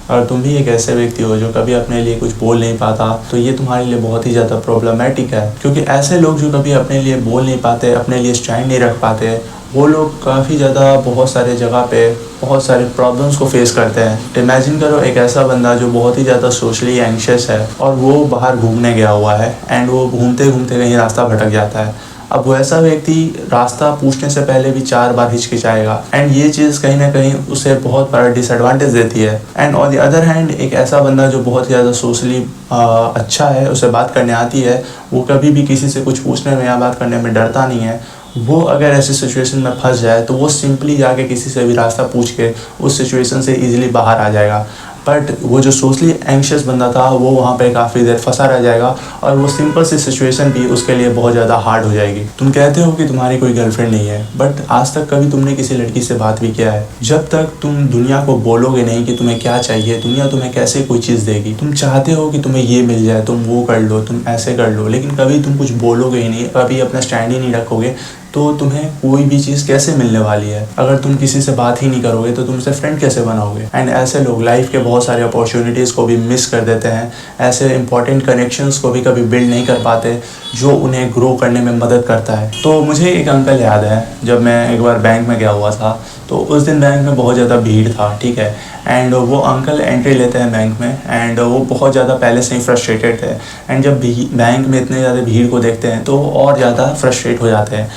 अगर तुम भी एक ऐसे व्यक्ति हो जो कभी अपने लिए कुछ बोल नहीं पाता, तो ये तुम्हारे लिए बहुत ही ज़्यादा प्रॉब्लमेटिक है, क्योंकि ऐसे लोग जो कभी अपने लिए बोल नहीं पाते, अपने लिए स्टैंड नहीं रख पाते, वो लोग काफ़ी ज़्यादा बहुत सारे जगह पे बहुत सारे प्रॉब्लम्स को फेस करते हैं। इमेजिन करो एक ऐसा बंदा जो बहुत ही ज़्यादा सोशली एंग्शियस है और वो बाहर घूमने गया हुआ है एंड वो घूमते घूमते कहीं रास्ता भटक जाता है। अब वो ऐसा व्यक्ति रास्ता पूछने से पहले भी 4 बार हिचकिचाएगा एंड ये चीज़ कहीं ना कहीं उसे बहुत बड़ा डिसएडवांटेज देती है। And on the other hand एक ऐसा बंदा जो बहुत ही ज़्यादा सोशली अच्छा है, उसे बात करने आती है, वो कभी भी किसी से कुछ पूछने में या बात करने में डरता नहीं है, वो अगर ऐसी सिचुएशन में फंस जाए तो वो सिंपली जाके किसी से भी रास्ता पूछ के उस सिचुएशन से इजीली बाहर आ जाएगा। बट वो जो सोशली एंग्शियस बंदा था वो वहाँ पे काफ़ी देर फंसा रह जाएगा और वो सिंपल सी सिचुएशन भी उसके लिए बहुत ज़्यादा हार्ड हो जाएगी। तुम कहते हो कि तुम्हारी कोई गर्लफ्रेंड नहीं है, बट आज तक कभी तुमने किसी लड़की से बात भी किया है? जब तक तुम दुनिया को बोलोगे नहीं कि तुम्हें क्या चाहिए, दुनिया तुम्हें कैसे कोई चीज़ देगी। तुम चाहते हो कि तुम्हें ये मिल जाए, तुम वो कर लो, तुम ऐसे कर लो, लेकिन कभी तुम कुछ बोलोगे ही नहीं, कभी अपना स्टैंड ही नहीं रखोगे, तो तुम्हें कोई भी चीज़ कैसे मिलने वाली है? अगर तुम किसी से बात ही नहीं करोगे तो तुमसे फ्रेंड कैसे बनाओगे? एंड ऐसे लोग लाइफ के बहुत सारे अपॉर्चुनिटीज़ को भी मिस कर देते हैं, ऐसे इंपॉर्टेंट कनेक्शंस को भी कभी बिल्ड नहीं कर पाते जो उन्हें ग्रो करने में मदद करता है। तो मुझे एक अंकल याद है, जब मैं एक बार बैंक में गया हुआ था तो उस दिन बैंक में बहुत ज़्यादा भीड़ था, ठीक है। एंड वो अंकल एंट्री लेते हैं बैंक में एंड वो बहुत ज़्यादा पहले से ही फ्रस्ट्रेटेड थे एंड जब बैंक में इतने ज़्यादा भीड़ को देखते हैं तो और ज़्यादा फ्रस्ट्रेट हो जाते हैं।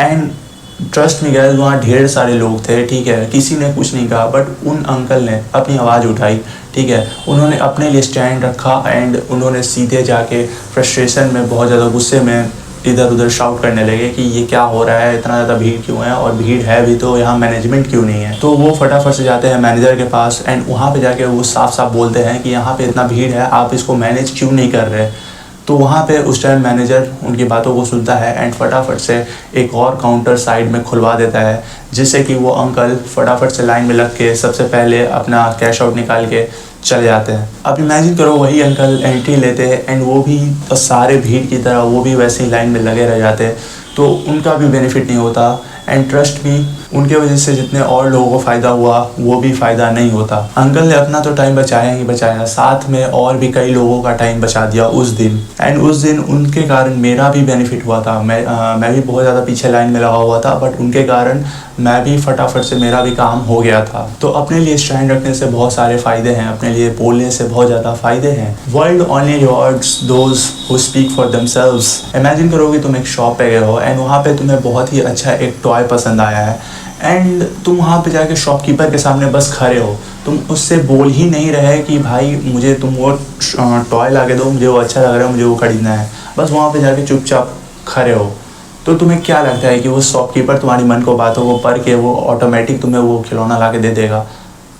एंड ट्रस्ट मी गाइस, वहाँ ढेर सारे लोग थे, ठीक है, किसी ने कुछ नहीं कहा, बट उन अंकल ने अपनी आवाज़ उठाई, ठीक है, उन्होंने अपने लिए स्टैंड रखा एंड उन्होंने सीधे जाके फ्रस्ट्रेशन में बहुत ज़्यादा गुस्से में इधर उधर शाउट करने लगे कि ये क्या हो रहा है, इतना ज़्यादा भीड़ क्यों है, और भीड़ है भी तो यहाँ मैनेजमेंट क्यों नहीं है। तो वो फटाफट से जाते हैं मैनेजर के पास एंड वहाँ पे जाके वो साफ साफ बोलते हैं कि यहाँ पे इतना भीड़ है, आप इसको मैनेज क्यों नहीं कर रहे। तो वहाँ पे उस टाइम मैनेजर उनकी बातों को सुनता है एंड फटाफट से एक और काउंटर साइड में खुलवा देता है, जिससे कि वो अंकल फटाफट से लाइन में लग के सबसे पहले अपना कैश आउट निकाल के चले जाते हैं। अब इमेजिन करो वही अंकल एंट्री लेते हैं एंड वो भी सारे भीड़ की तरह वो भी वैसे ही लाइन में लगे रह जाते हैं, तो उनका भी बेनिफिट नहीं होता एंड ट्रस्ट मी, उनके वजह से जितने और लोगों को फ़ायदा हुआ वो भी फ़ायदा नहीं होता। अंकल ने अपना तो टाइम बचाया ही बचाया, साथ में और भी कई लोगों का टाइम बचा दिया उस दिन एंड उस दिन उनके कारण मेरा भी बेनिफिट हुआ था। मैं भी बहुत ज़्यादा पीछे लाइन में लगा हुआ था, बट उनके कारण मैं भी फटाफट से मेरा भी काम हो गया था। तो अपने लिए स्टैंड रखने से बहुत सारे फ़ायदे हैं, अपने लिए बोलने से बहुत ज़्यादा फ़ायदे हैं। World only rewards those who speak for themselves. Imagine करो कि तुम एक शॉप पे गए हो एंड वहाँ पे तुम्हें बहुत ही अच्छा एक टॉय पसंद आया है एंड तुम वहाँ पे जाके शॉपकीपर के सामने बस खड़े हो, तुम उससे बोल ही नहीं रहे कि भाई मुझे तुम वो टॉय ला के दो, मुझे वो अच्छा लग रहा है, मुझे वो खरीदना है, बस वहाँ पे जाके चुपचाप खड़े हो। तो तुम्हें क्या लगता है कि वो शॉपकीपर तुम्हारी मन को बातों को पढ़ के वो ऑटोमेटिक तुम्हें वो खिलौना ला के दे देगा?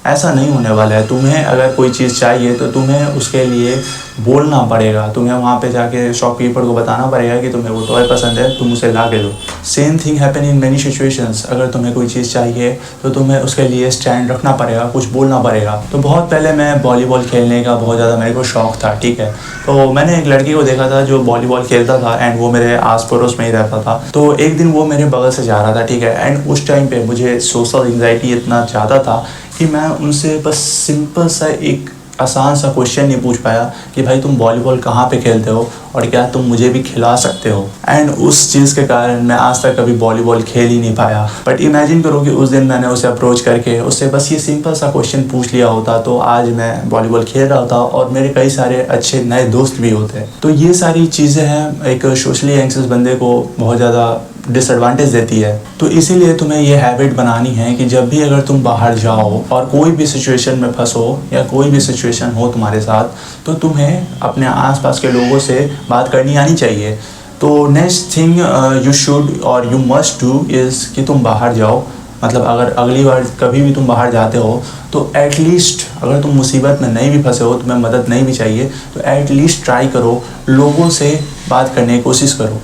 ऐसा नहीं होने वाला है। तुम्हें अगर कोई चीज़ चाहिए तो तुम्हें उसके लिए बोलना पड़ेगा, तुम्हें वहाँ पे जाके शॉपकीपर को बताना पड़ेगा कि तुम्हें वो टॉय पसंद है, तुम उसे ला के लो। Same thing happen in many situations. अगर तुम्हें कोई चीज़ चाहिए तो तुम्हें उसके लिए स्टैंड रखना पड़ेगा, कुछ बोलना पड़ेगा। तो बहुत पहले मैं वॉलीबॉल खेलने का बहुत ज़्यादा मेरे को शौक़ था, ठीक है। तो मैंने एक लड़की को देखा था जो वॉलीबॉल खेलता था एंड वो मेरे आस पड़ोस में ही रहता था। तो एक दिन वो मेरे बगल से जा रहा था, ठीक है, एंड उस टाइम पे मुझे सोशल एंग्जाइटी इतना ज़्यादा था कि मैं उनसे बस सिंपल सा एक आसान सा क्वेश्चन नहीं पूछ पाया कि भाई तुम वॉलीबॉल कहाँ पे खेलते हो और क्या तुम मुझे भी खिला सकते हो। एंड उस चीज़ के कारण मैं आज तक कभी वॉलीबॉल खेल ही नहीं पाया। बट इमेजिन करो कि उस दिन मैंने उसे अप्रोच करके उससे बस ये सिंपल सा क्वेश्चन पूछ लिया होता तो आज मैं वॉलीबॉल खेल रहा होता और मेरे कई सारे अच्छे नए दोस्त भी होते। तो ये सारी चीज़ें हैं, एक सोशली एंग्शियस बंदे को बहुत ज़्यादा डिसएडवांटेज देती है। तो इसीलिए तुम्हें ये हैबिट बनानी है कि जब भी अगर तुम बाहर जाओ और कोई भी सिचुएशन में फंसो या कोई भी सिचुएशन हो तुम्हारे साथ, तो तुम्हें अपने आसपास के लोगों से बात करनी आनी चाहिए। तो नेक्स्ट थिंग यू शुड और यू मस्ट डू इज़ कि तुम बाहर जाओ। मतलब अगर अगली बार कभी भी तुम बाहर जाते हो तो एटलीस्ट अगर तुम मुसीबत में नहीं भी फंसे हो, तुम्हें मदद नहीं भी चाहिए, तो एटलीस्ट ट्राई करो, लोगों से बात करने की कोशिश करो,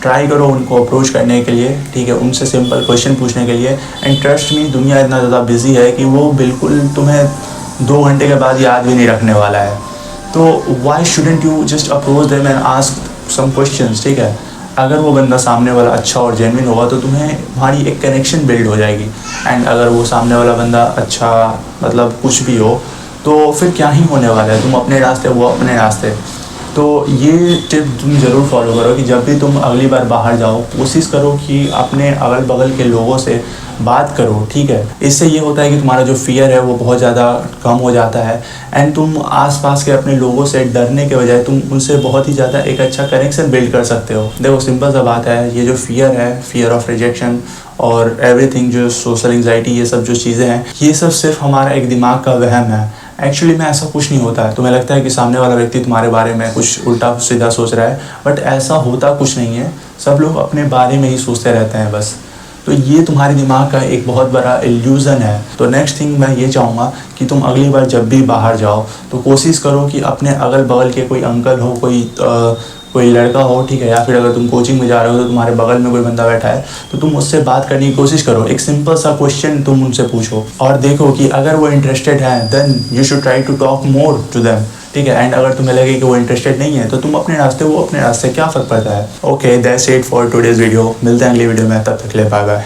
ट्राई करो उनको अप्रोच करने के लिए, ठीक है, उनसे सिंपल क्वेश्चन पूछने के लिए। एंड ट्रस्ट मी, दुनिया इतना ज़्यादा बिजी है कि वो बिल्कुल तुम्हें 2 घंटे के बाद याद भी नहीं रखने वाला है। तो why shouldn't you just approach them and ask some questions, ठीक है। अगर वो बंदा सामने वाला अच्छा और जेन्युइन होगा तो तुम्हें तुम्हारी एक कनेक्शन बिल्ड हो जाएगी। एंड अगर वो सामने वाला बंदा अच्छा मतलब कुछ भी हो तो फिर क्या ही होने वाला है, तुम अपने रास्ते वो अपने रास्ते। तो ये टिप तुम ज़रूर फॉलो करो कि जब भी तुम अगली बार बाहर जाओ कोशिश करो कि अपने अगल बगल के लोगों से बात करो, ठीक है। इससे ये होता है कि तुम्हारा जो फियर है वो बहुत ज़्यादा कम हो जाता है एंड तुम आसपास के अपने लोगों से डरने के बजाय तुम उनसे बहुत ही ज़्यादा एक अच्छा कनेक्शन बिल्ड कर सकते हो। देखो सिंपल सा बात है, ये जो फियर है, फियर ऑफ रिजेक्शन और एवरीथिंग, जो सोशल एंग्जाइटी, ये सब जो चीज़ें हैं, ये सब सिर्फ हमारा एक दिमाग का वहम है। एक्चुअली में ऐसा कुछ नहीं होता है। तुम्हें लगता है कि सामने वाला व्यक्ति तुम्हारे बारे में कुछ उल्टा सीधा सोच रहा है, बट ऐसा होता कुछ नहीं है। सब लोग अपने बारे में ही सोचते रहते हैं बस। तो ये तुम्हारे दिमाग का एक बहुत बड़ा इल्यूज़न है। तो नेक्स्ट थिंग मैं ये चाहूँगा कि तुम अगली बार जब भी बाहर जाओ तो कोशिश करो कि अपने अगल बगल के कोई अंकल हो, कोई लड़का हो, ठीक है, या फिर अगर तुम कोचिंग में जा रहे हो तो तुम्हारे बगल में कोई बंदा बैठा है तो तुम उससे बात करने की कोशिश करो। एक सिंपल सा क्वेश्चन तुम उनसे पूछो और देखो कि अगर वो इंटरेस्टेड है then you should try to talk more to them, ठीक है। एंड अगर तुम्हें लगे कि वो इंटरेस्टेड नहीं है तो तुम अपने रास्ते, वो अपने रास्ते, क्या फ़र्क पड़ता है। Okay, that's it for today's video. मिलते हैं अगली वीडियो में, तब तक के लिए बाय बाय।